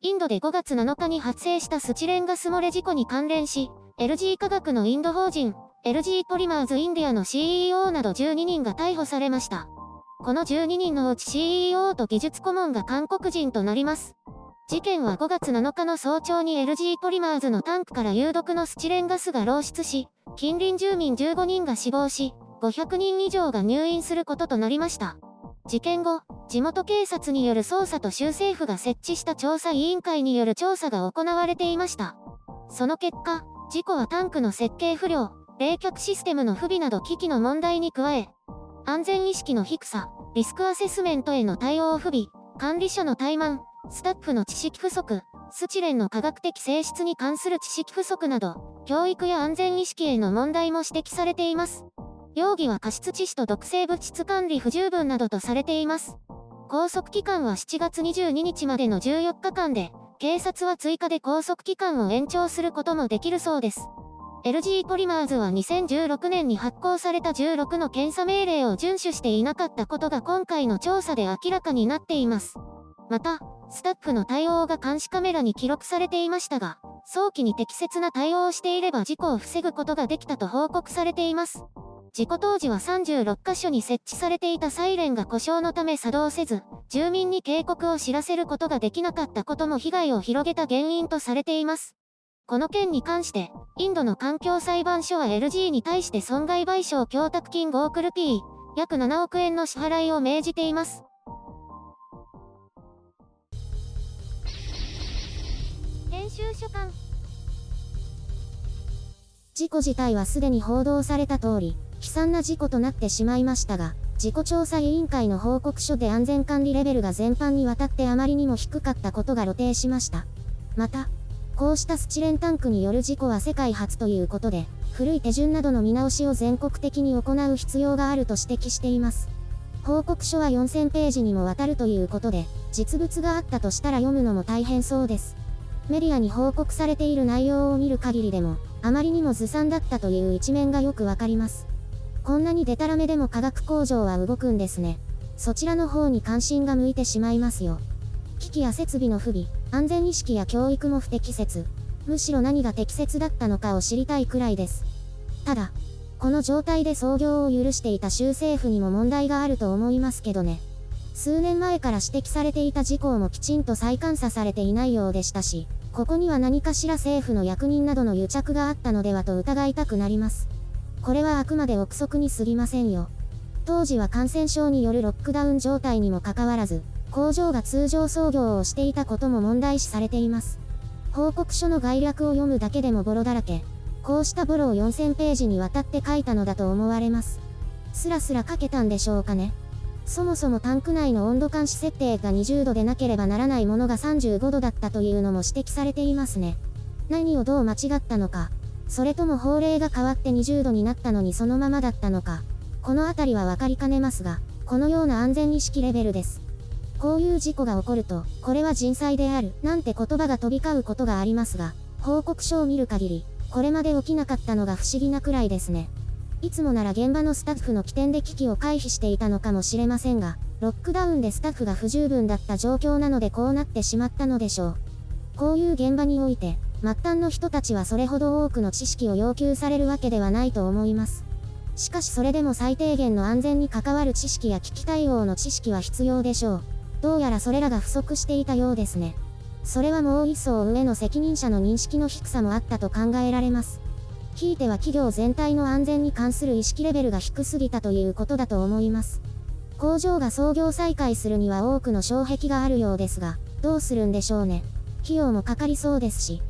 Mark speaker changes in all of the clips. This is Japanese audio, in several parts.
Speaker 1: インドで5月7日に発生したスチレンガス漏れ事故に関連し、LG 化学のインド法人、LG ポリマーズインディアの CEO など12人が逮捕されました。この12人のうち CEO と技術顧問が韓国人となります。事件は5月7日の早朝に LG ポリマーズのタンクから有毒のスチレンガスが漏出し、近隣住民15人が死亡し、500人以上が入院することとなりました。事件後、地元警察による捜査と州政府が設置した調査委員会による調査が行われていました。その結果、事故はタンクの設計不良、冷却システムの不備など機器の問題に加え、安全意識の低さ、リスクアセスメントへの対応不備、管理者の怠慢、スタッフの知識不足、スチレンの科学的性質に関する知識不足など、教育や安全意識への問題も指摘されています。容疑は過失致死と毒性物質管理不十分などとされています。拘束期間は7月22日までの14日間で、警察は追加で拘束期間を延長することもできるそうです。LG ポリマーズは2016年に発行された16の検査命令を遵守していなかったことが今回の調査で明らかになっています。また、スタッフの対応が監視カメラに記録されていましたが、早期に適切な対応をしていれば事故を防ぐことができたと報告されています。事故当時は36カ所に設置されていたサイレンが故障のため作動せず、住民に警告を知らせることができなかったことも被害を広げた原因とされています。この件に関して、インドの環境裁判所は LG に対して損害賠償供託金5億ルピー、約7億円の支払いを命じています。編集所管。事故自体はすでに報道された通り、悲惨な事故となってしまいましたが、事故調査委員会の報告書で安全管理レベルが全般にわたってあまりにも低かったことが露呈しました。また、こうしたスチレンタンクによる事故は世界初ということで、古い手順などの見直しを全国的に行う必要があると指摘しています。報告書は4000ページにもわたるということで、実物があったとしたら読むのも大変そうです。メディアに報告されている内容を見る限りでも、あまりにもずさんだったという一面がよくわかります。こんなにデタラメでも化学工場は動くんですね。そちらの方に関心が向いてしまいますよ。機器や設備の不備、安全意識や教育も不適切。むしろ何が適切だったのかを知りたいくらいです。ただ、この状態で操業を許していた州政府にも問題があると思いますけどね。数年前から指摘されていた事項もきちんと再監査されていないようでしたし、ここには何かしら政府の役人などの癒着があったのではと疑いたくなります。これはあくまで憶測に過ぎませんよ。当時は感染症によるロックダウン状態にもかかわらず、工場が通常操業をしていたことも問題視されています。報告書の概略を読むだけでもボロだらけ。こうしたボロを4000ページにわたって書いたのだと思われます。スラスラ書けたんでしょうかね。そもそもタンク内の温度監視設定が20度でなければならないものが35度だったというのも指摘されていますね。何をどう間違ったのか。それとも法令が変わって20度になったのにそのままだったのか。このあたりは分かりかねますが、このような安全意識レベルです。こういう事故が起こると、これは人災である、なんて言葉が飛び交うことがありますが、報告書を見る限り、これまで起きなかったのが不思議なくらいですね。いつもなら現場のスタッフの起点で危機を回避していたのかもしれませんが、ロックダウンでスタッフが不十分だった状況なのでこうなってしまったのでしょう。こういう現場において、末端の人たちはそれほど多くの知識を要求されるわけではないと思います。しかしそれでも最低限の安全に関わる知識や危機対応の知識は必要でしょう。どうやらそれらが不足していたようですね。それはもう一層上の責任者の認識の低さもあったと考えられます。ひいては企業全体の安全に関する意識レベルが低すぎたということだと思います。工場が操業再開するには多くの障壁があるようですが、どうするんでしょうね。費用もかかりそうですし、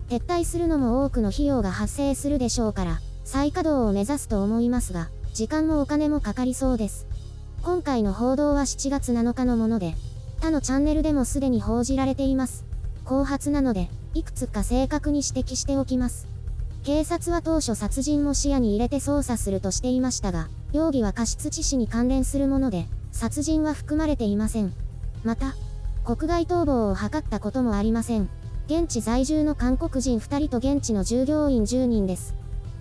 Speaker 1: 撤退するのも多くの費用が発生するでしょうから、再稼働を目指すと思いますが、時間もお金もかかりそうです。今回の報道は7月7日のもので、他のチャンネルでもすでに報じられています。後発なので、いくつか正確に指摘しておきます。警察は当初殺人も視野に入れて捜査するとしていましたが、容疑は過失致死に関連するもので、殺人は含まれていません。また、国外逃亡を図ったこともありません。現地在住の韓国人2人と現地の従業員10人です。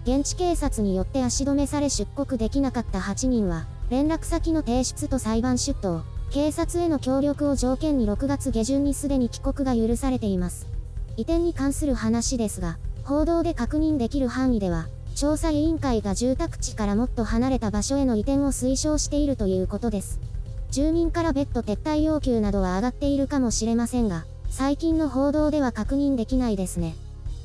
Speaker 1: 現地警察によって足止めされ出国できなかった8人は、連絡先の提出と裁判出頭、警察への協力を条件に6月下旬にすでに帰国が許されています。移転に関する話ですが、報道で確認できる範囲では、調査委員会が住宅地からもっと離れた場所への移転を推奨しているということです。住民から別途撤退要求などは上がっているかもしれませんが、最近の報道では確認できないですね。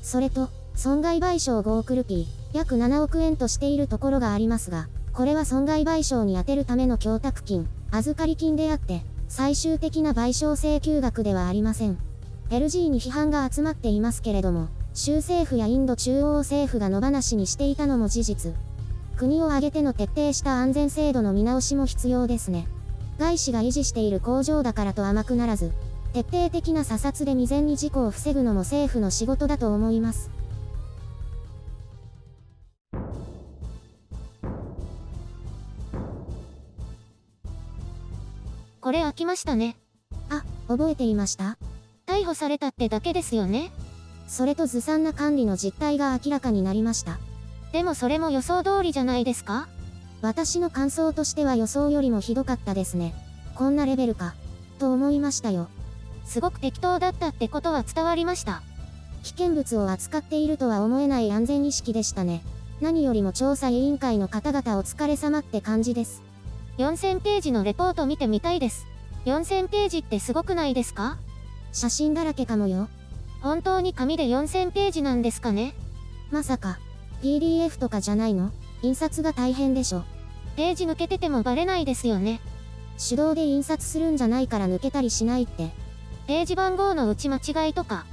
Speaker 1: それと、損害賠償5億ルピー、約7億円としているところがありますが、これは損害賠償に充てるための供託金、預かり金であって、最終的な賠償請求額ではありません。LG に批判が集まっていますけれども、州政府やインド中央政府が野放しにしていたのも事実。国を挙げての徹底した安全制度の見直しも必要ですね。外資が維持している工場だからと甘くならず、徹底的な査察で未然に事故を防ぐのも政府の仕事だと思います。
Speaker 2: これ開きましたね。
Speaker 1: あ、覚えていました？
Speaker 2: 逮捕されたってだけですよね。
Speaker 1: それとずさんな管理の実態が明らかになりました。
Speaker 2: でもそれも予想通りじゃないですか？
Speaker 1: 私の感想としては予想よりもひどかったですね。こんなレベルか、と思いましたよ。
Speaker 2: すごく適当だったってことは伝わりました。
Speaker 1: 危険物を扱っているとは思えない安全意識でしたね。何よりも調査委員会の方々お疲れ様って感じです。
Speaker 2: 4000ページのレポート見てみたいです。4000ページってすごくないですか？
Speaker 1: 写真だらけかもよ。
Speaker 2: 本当に紙で4000ページなんですかね？
Speaker 1: まさか、PDF とかじゃないの？印刷が大変でしょ。
Speaker 2: ページ抜けててもバレないですよね。
Speaker 1: 手動で印刷するんじゃないから抜けたりしないって。
Speaker 2: ページ番号の打ち間違いとか。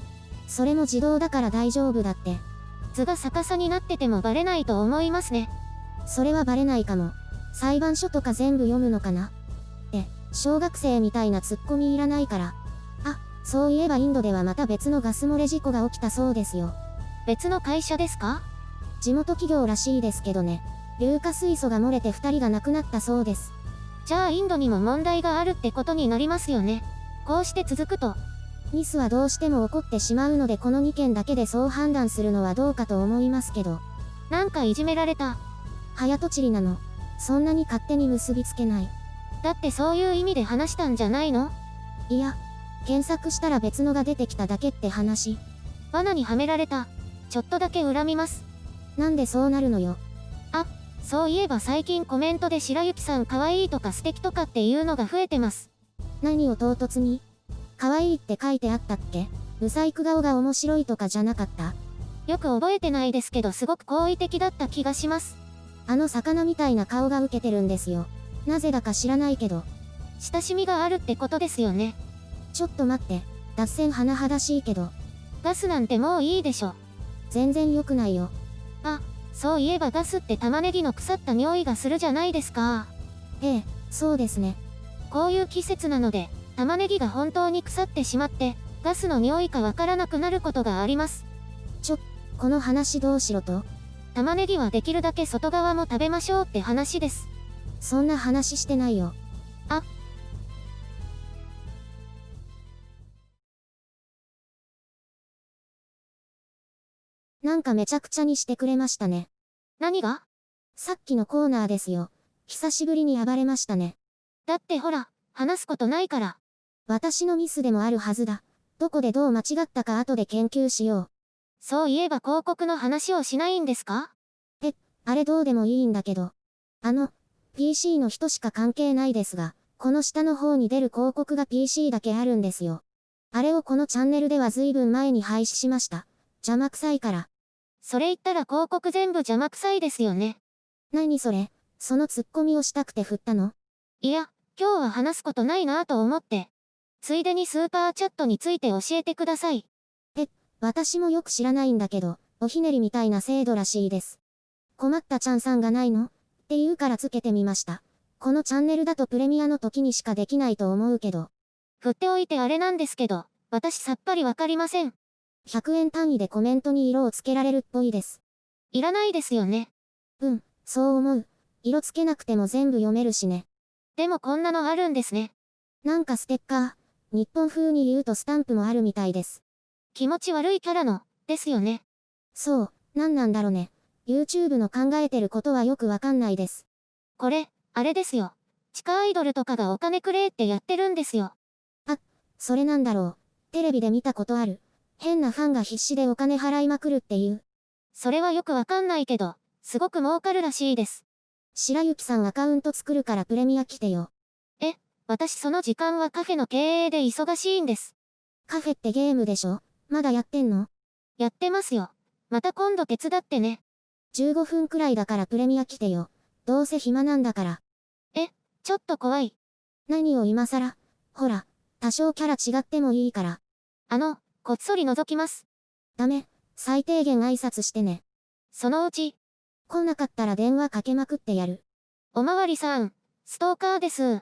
Speaker 1: それも自動だから大丈夫だって。
Speaker 2: 図が逆さになっててもバレないと思いますね。
Speaker 1: それはバレないかも。裁判所とか全部読むのかな？って、小学生みたいなツッコミいらないから。あ、そういえばインドではまた別のガス漏れ事故が起きたそうですよ。
Speaker 2: 別の会社ですか？
Speaker 1: 地元企業らしいですけどね。硫化水素が漏れて2人が亡くなったそうです。
Speaker 2: じゃあインドにも問題があるってことになりますよね。こうして続くと。
Speaker 1: ミスはどうしても起こってしまうのでこの2件だけでそう判断するのはどうかと思いますけど。
Speaker 2: なんかいじめられた。
Speaker 1: 早とちりなの。そんなに勝手に結びつけない。
Speaker 2: だってそういう意味で話したんじゃないの？
Speaker 1: いや、検索したら別のが出てきただけって話。
Speaker 2: 罠にはめられた。ちょっとだけ恨みます。
Speaker 1: なんでそうなるのよ。
Speaker 2: あ、そういえば最近コメントで白雪さん可愛いとか素敵とかっていうのが増えてます。
Speaker 1: 何を唐突に？可愛いって書いてあったっけ？ブサイク顔が面白いとかじゃなかった？
Speaker 2: よく覚えてないですけどすごく好意的だった気がします。
Speaker 1: あの魚みたいな顔が受けてるんですよ。なぜだか知らないけど。
Speaker 2: 親しみがあるってことですよね。
Speaker 1: ちょっと待って、脱線甚だしいけど。
Speaker 2: ガスなんてもういいでしょ。
Speaker 1: 全然良くないよ。
Speaker 2: あ、そういえばガスって玉ねぎの腐った匂いがするじゃないですか。
Speaker 1: ええ、そうですね。
Speaker 2: こういう季節なので、玉ねぎが本当に腐ってしまって、ガスの匂いかわからなくなることがあります。
Speaker 1: この話どうしろと？
Speaker 2: 玉ねぎはできるだけ外側も食べましょうって話です。
Speaker 1: そんな話してないよ。
Speaker 2: あ。
Speaker 1: なんかめちゃくちゃにしてくれましたね。
Speaker 2: 何が？
Speaker 1: さっきのコーナーですよ。久しぶりに暴れましたね。
Speaker 2: だってほら、話すことないから。
Speaker 1: 私のミスでもあるはずだ。どこでどう間違ったか後で研究しよう。
Speaker 2: そういえば広告の話をしないんですか？
Speaker 1: あれどうでもいいんだけど。PC の人しか関係ないですが、この下の方に出る広告が PC だけあるんですよ。あれをこのチャンネルでは随分前に廃止しました。邪魔くさいから。
Speaker 2: それ言ったら広告全部邪魔くさいですよね。
Speaker 1: 何それ？そのツッコミをしたくて振ったの？
Speaker 2: いや、今日は話すことないなぁと思って。ついでにスーパーチャットについて教えてください。
Speaker 1: 私もよく知らないんだけど、おひねりみたいな制度らしいです。困ったちゃんさんがないの？って言うからつけてみました。このチャンネルだとプレミアの時にしかできないと思うけど。
Speaker 2: 振っておいてあれなんですけど、私さっぱりわかりません。
Speaker 1: 100円単位でコメントに色をつけられるっぽいです。
Speaker 2: いらないですよね。
Speaker 1: そう思う。色つけなくても全部読めるしね。
Speaker 2: でもこんなのあるんですね。
Speaker 1: なんかステッカー。日本風に言うとスタンプもあるみたいです。
Speaker 2: 気持ち悪いキャラの、ですよね。
Speaker 1: そう、なんなんだろね。YouTube の考えてることはよくわかんないです。
Speaker 2: これ、あれですよ。地下アイドルとかがお金くれってやってるんですよ。
Speaker 1: それなんだろう。テレビで見たことある。変なファンが必死でお金払いまくるっていう。
Speaker 2: それはよくわかんないけど、すごく儲かるらしいです。
Speaker 1: 白雪さんアカウント作るからプレミア来てよ。
Speaker 2: 私その時間はカフェの経営で忙しいんです。
Speaker 1: カフェってゲームでしょ？まだやってんの？
Speaker 2: やってますよ。また今度手伝ってね。
Speaker 1: 15分くらいだからプレミア来てよ。どうせ暇なんだから。
Speaker 2: ちょっと怖い。
Speaker 1: 何を今更。ほら、多少キャラ違ってもいいから。
Speaker 2: こっそり覗きます。
Speaker 1: ダメ。最低限挨拶してね。
Speaker 2: そのうち、
Speaker 1: 来なかったら電話かけまくってやる。
Speaker 2: おまわりさん、ストーカーです。